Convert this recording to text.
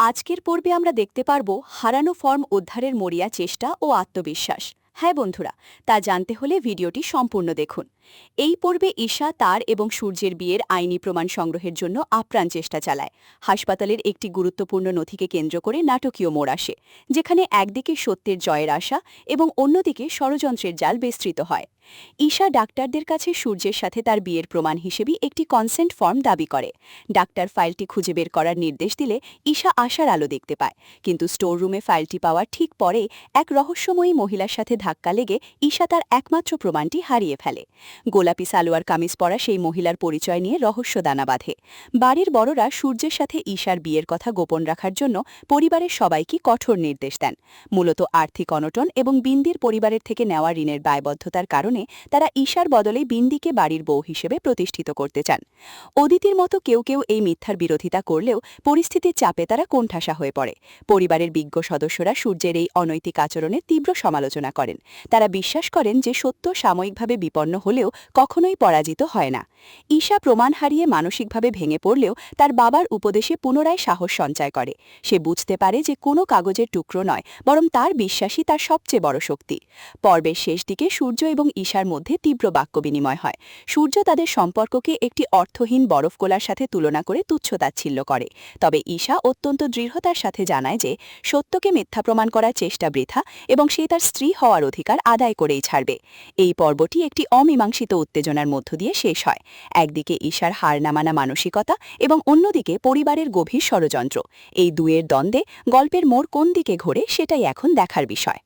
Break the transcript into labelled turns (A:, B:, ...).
A: আজকের পর্বে আমরা দেখতে পারব হারানো ফর্ম উদ্ধারের মরিয়া চেষ্টা ও আত্মবিশ্বাস। হ্যাঁ বন্ধুরা, তা জানতে হলে ভিডিওটি সম্পূর্ণ দেখুন। এই পর্বে ঈশা তার এবং সূর্যের বিয়ের আইনি প্রমাণ সংগ্রহের জন্য আপ্রাণ চেষ্টা চালায়। হাসপাতালের একটি গুরুত্বপূর্ণ নথিকে কেন্দ্র করে নাটকীয় মোড় আসে, যেখানে একদিকে সত্যের জয়ের আশা এবং অন্যদিকে ষড়যন্ত্রের জাল বিস্তৃত হয়। ঈশা ডাক্তারদের কাছে সূর্যের সাথে তার বিয়ের প্রমাণ হিসেবে একটি কনসেন্ট ফর্ম দাবি করে। ডাক্তার ফাইলটি খুঁজে বের করার নির্দেশ দিলে ঈশা আশার আলো দেখতে পায়, কিন্তু স্টোর রুমে ফাইলটি পাওয়ার ঠিক পরে এক রহস্যময়ী মহিলার সাথে ধাক্কা লেগে ঈশা তার একমাত্র প্রমাণটি হারিয়ে ফেলে। গোলাপি সালোয়ার কামিজ পরা সেই মহিলার পরিচয় নিয়ে রহস্য দানা বাঁধে। বাড়ির বড়রা সূর্যের সাথে ঈশার বিয়ের কথা গোপন রাখার জন্য পরিবারের সবাইকে কঠোর নির্দেশ দেন। মূলত আর্থিক অনটন এবং বিন্দির পরিবারের থেকে নেওয়া ঋণের দায়বদ্ধতার কারণে তারা ঈশার বদলে বিন্দিকে বাড়ির বউ হিসেবে প্রতিষ্ঠিত করতে চান। অদিতির মতো কেউ কেউ এই মিথ্যার বিরোধিতা করলেও পরিস্থিতির চাপে তারা কোণঠাসা হয়ে পড়ে। পরিবারের বিজ্ঞ সদস্যরা সূর্যের এই অনৈতিক আচরণের তীব্র সমালোচনা করেন। তারা বিশ্বাস করেন যে সত্য সাময়িকভাবে বিপন্ন হলেও কখনোই পরাজিত হয় না। ঈশা প্রমাণ হারিয়ে মানসিকভাবে ভেঙে পড়লেও তার বাবার উপদেশে পুনরায় সাহস সঞ্চয় করে। সে বুঝতে পারে যে কোনো কাগজের টুকরো নয়, বরং তার বিশ্বাসই তার সবচেয়ে বড় শক্তি। পর্বের শেষ দিকে সূর্য এবং ঈশার মধ্যে তীব্র বাক্য বিনিময় হয়। সূর্য তাদের সম্পর্ককে একটি অর্থহীন বরফগোলার সাথে তুলনা করে তুচ্ছতাচ্ছিল্য করে, তবে ঈশা অত্যন্ত দৃঢ়তার সাথে জানায় যে সত্যকে মিথ্যা প্রমাণ করার চেষ্টা বৃথা এবং সে তার স্ত্রী হওয়ার অধিকার আদায় করেই ছাড়বে। এই পর্বটি একটি অমীমাংসিত উত্তেজনার মধ্য দিয়ে শেষ হয়। একদিকে ঈশার হার না মানা মানসিকতা এবং অন্যদিকে পরিবারের গভীর ষড়যন্ত্র। এই দুয়ের দ্বন্দ্বে গল্পের মোড় কোন দিকে ঘোরে সেটাই এখন দেখার বিষয়।